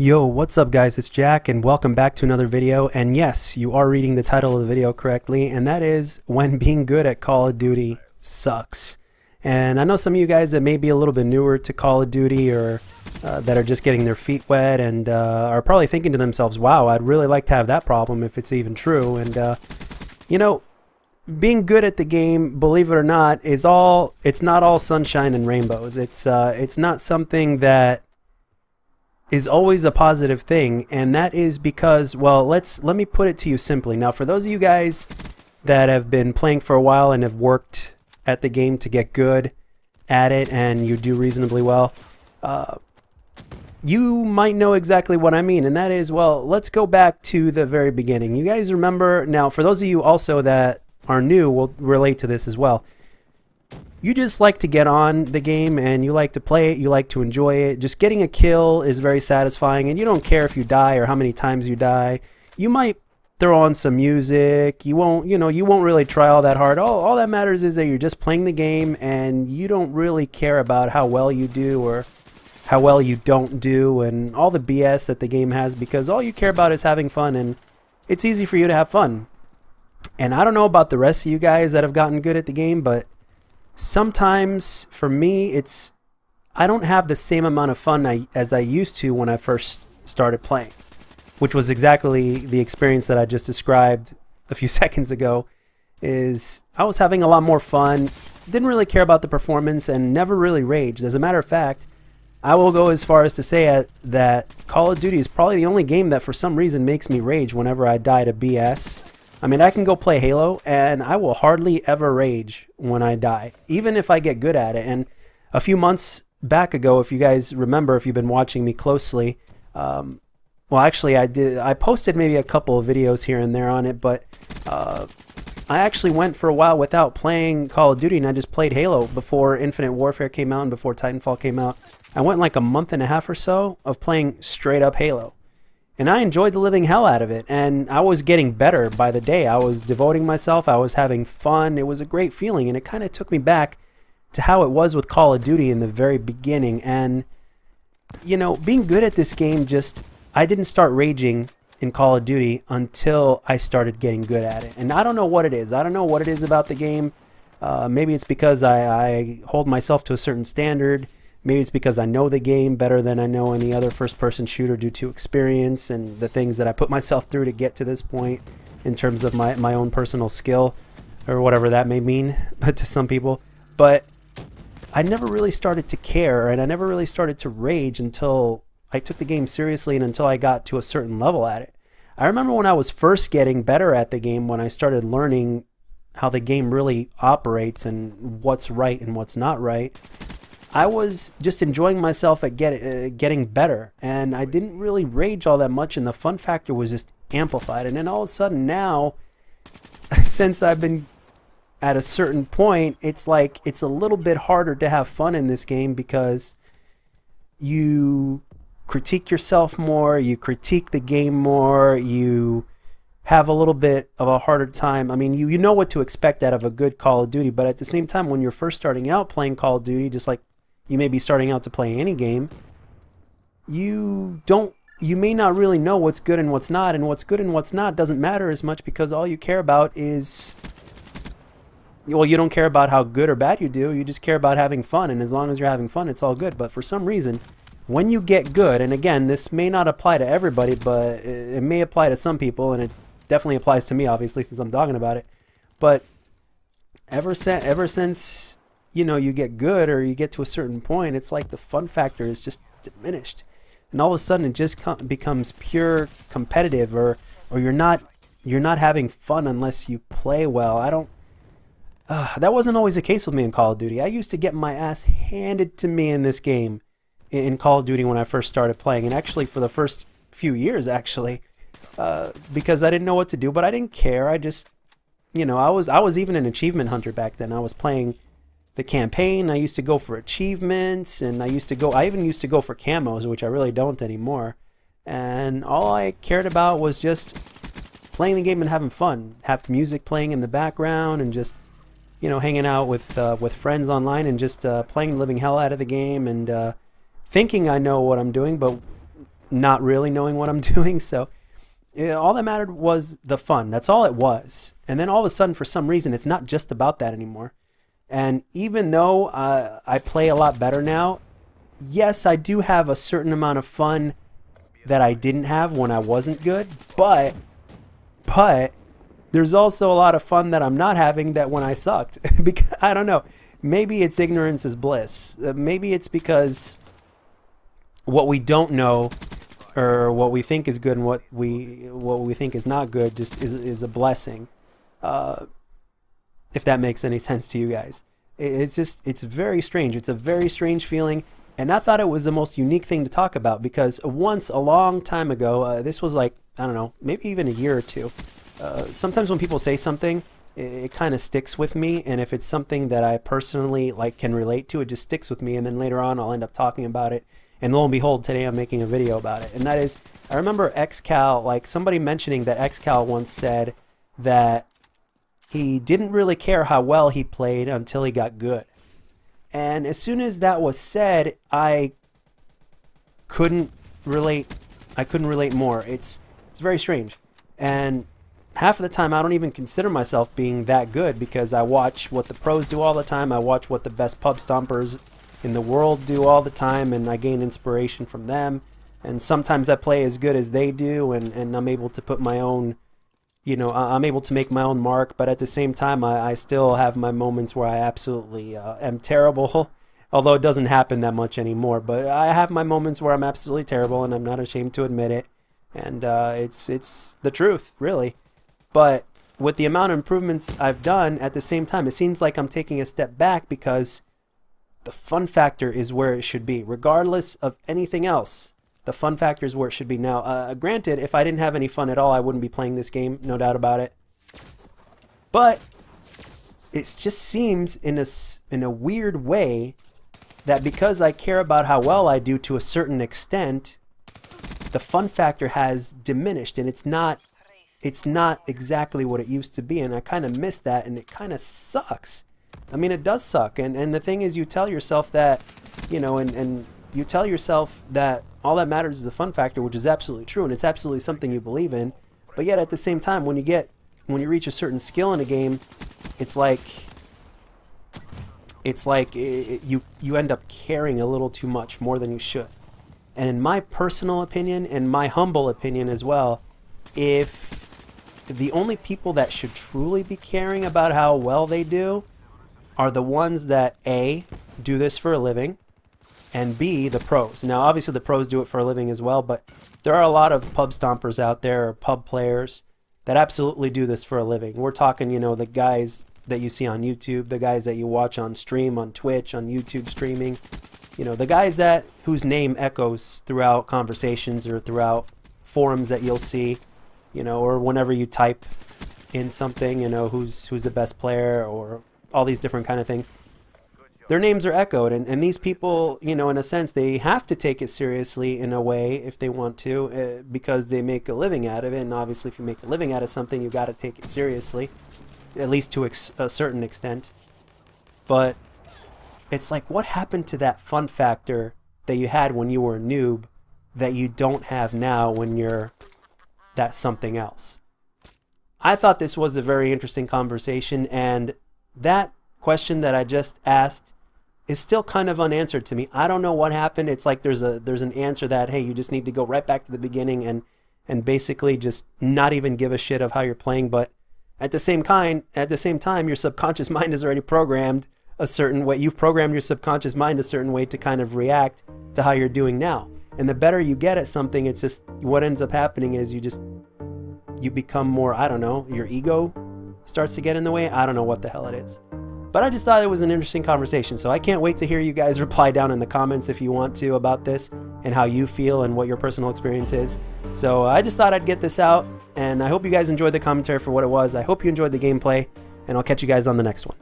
Yo, what's up guys? It's Jack and welcome back to another video. And yes, you are reading the title of the video correctly, and that is When Being Good at Call of Duty Sucks. And I know some of you guys that may be a little bit newer to Call of Duty or that are just getting their feet wet and are probably thinking to themselves, wow, I'd really like to have that problem if it's even true. And you know, being good at the game, believe it or not, it's not all sunshine and rainbows. It's not something that is always a positive thing, and that is because, well, let me put it to you simply. Now, for those of you guys that have been playing for a while and have worked at the game to get good at it and you do reasonably well, you might know exactly what I mean, and that is, well, let's go back to the very beginning. You guys remember, now for those of you also that are new, will relate to this as well. You just like to get on the game and you like to play it, you like to enjoy it. Just getting a kill is very satisfying, and you don't care if you die or how many times you die. You might throw on some music. You won't really try all that hard. All that matters is that you're just playing the game and you don't really care about how well you do or how well you don't do and all the BS that the game has, because all you care about is having fun, and it's easy for you to have fun. And I don't know about the rest of you guys that have gotten good at the game, but sometimes for me I don't have the same amount of fun as I used to when I first started playing, which was exactly the experience that I just described a few seconds ago. Is I was having a lot more fun, didn't really care about the performance, and never really raged. As a matter of fact, I will go as far as to say that Call of Duty is probably the only game that for some reason makes me rage whenever I die to BS. I mean, I can go play Halo, and I will hardly ever rage when I die, even if I get good at it. And a few months back ago, if you guys remember, if you've been watching me closely, well, actually, I posted maybe a couple of videos here and there on it, but I actually went for a while without playing Call of Duty, and I just played Halo before Infinite Warfare came out and before Titanfall came out. I went like a month and a half or so of playing straight up Halo. And I enjoyed the living hell out of it, and I was getting better by the day. I was devoting myself, I was having fun. It was a great feeling, and it kind of took me back to how it was with Call of Duty in the very beginning. And, you know, being good at this game, I didn't start raging in Call of Duty until I started getting good at it. And I don't know what it is. I don't know what it is about the game. Maybe it's because I hold myself to a certain standard. Maybe it's because I know the game better than I know any other first-person shooter due to experience and the things that I put myself through to get to this point in terms of my own personal skill, or whatever that may mean to some people. But I never really started to care, and I never really started to rage until I took the game seriously and until I got to a certain level at it. I remember when I was first getting better at the game, when I started learning how the game really operates and what's right and what's not right, I was just enjoying myself at getting better, and I didn't really rage all that much, and the fun factor was just amplified. And then all of a sudden now, since I've been at a certain point, it's like it's a little bit harder to have fun in this game because you critique yourself more, you critique the game more, you have a little bit of a harder time. I mean, you know what to expect out of a good Call of Duty, but at the same time, when you're first starting out playing Call of Duty, just like you may be starting out to play any game, you may not really know what's good and what's not, and what's good and what's not doesn't matter as much because all you care about is, well, you don't care about how good or bad you do, you just care about having fun, and as long as you're having fun, it's all good. But for some reason, when you get good, and again, this may not apply to everybody, but it may apply to some people, and it definitely applies to me, obviously, since I'm talking about it, but ever since you know, you get good or you get to a certain point, it's like the fun factor is just diminished, and all of a sudden it just becomes pure competitive, or you're not having fun unless you play well. That wasn't always the case with me in Call of Duty. I used to get my ass handed to me in this game in Call of Duty when I first started playing, and actually for the first few years actually, because I didn't know what to do, but I didn't care. I just, you know, I was even an achievement hunter back then. I was playing the campaign. I used to go for achievements, and I even used to go for camos, which I really don't anymore. And all I cared about was just playing the game and having fun. Have music playing in the background, and just, you know, hanging out with friends online, and just playing the living hell out of the game, and thinking I know what I'm doing, but not really knowing what I'm doing. So all that mattered was the fun. That's all it was. And then all of a sudden, for some reason, it's not just about that anymore. And even though I play a lot better now, yes, I do have a certain amount of fun that I didn't have when I wasn't good. But there's also a lot of fun that I'm not having that when I sucked. Because I don't know. Maybe it's ignorance is bliss. Maybe it's because what we don't know, or what we think is good and what we think is not good, just is a blessing. If that makes any sense to you guys. It's very strange. It's a very strange feeling. And I thought it was the most unique thing to talk about because once, a long time ago, this was like, I don't know, maybe even a year or two. Sometimes when people say something, it kind of sticks with me. And if it's something that I personally can relate to, it just sticks with me. And then later on, I'll end up talking about it. And lo and behold, today I'm making a video about it. And that is, I remember XCal, somebody mentioning that XCal once said that he didn't really care how well he played until he got good. And as soon as that was said, I couldn't relate more. It's very strange. And half of the time I don't even consider myself being that good because I watch what the pros do all the time. I watch what the best pub stompers in the world do all the time, and I gain inspiration from them. And sometimes I play as good as they do, and I'm able to put my own, I'm able to make my own mark. But at the same time, I still have my moments where I absolutely am terrible, although it doesn't happen that much anymore. But I have my moments where I'm absolutely terrible, and I'm not ashamed to admit it. And it's the truth, really. But with the amount of improvements I've done, at the same time, it seems like I'm taking a step back because the fun factor is where it should be. Regardless of anything else, the fun factor is where it should be. Now, granted, if I didn't have any fun at all, I wouldn't be playing this game, no doubt about it. But it just seems in a weird way that because I care about how well I do to a certain extent, the fun factor has diminished, and it's not exactly what it used to be, and I kind of miss that, and it kind of sucks. I mean, it does suck, and the thing is, you tell yourself that, and you tell yourself that all that matters is the fun factor, which is absolutely true, and it's absolutely something you believe in. But yet, at the same time, when you reach a certain skill in a game, it's like you end up caring a little too much, more than you should. And in my personal opinion, and my humble opinion as well, if the only people that should truly be caring about how well they do are the ones that A, do this for a living, and B, the pros. Now, obviously the pros do it for a living as well, but there are a lot of pub stompers out there, or pub players, that absolutely do this for a living. We're talking, the guys that you see on YouTube, the guys that you watch on stream, on Twitch, on YouTube streaming, the guys whose name echoes throughout conversations or throughout forums that you'll see, or whenever you type in something, who's the best player, or all these different kind of things. Their names are echoed, and these people, in a sense, they have to take it seriously in a way if they want to, because they make a living out of it. And obviously, if you make a living out of something, you got to take it seriously, at least to a certain extent. But it's like, what happened to that fun factor that you had when you were a noob that you don't have now when you're that something else? I thought this was a very interesting conversation, and that question that I just asked is still kind of unanswered to me. I don't know what happened. It's like there's an answer that, hey, you just need to go right back to the beginning and basically just not even give a shit of how you're playing. But at the same time, your subconscious mind is already programmed a certain way. You've programmed your subconscious mind a certain way to kind of react to how you're doing now. And the better you get at something, it's just what ends up happening is you become more, I don't know, your ego starts to get in the way. I don't know what the hell it is. But I just thought it was an interesting conversation. So I can't wait to hear you guys reply down in the comments if you want to about this and how you feel and what your personal experience is. So I just thought I'd get this out, and I hope you guys enjoyed the commentary for what it was. I hope you enjoyed the gameplay, and I'll catch you guys on the next one.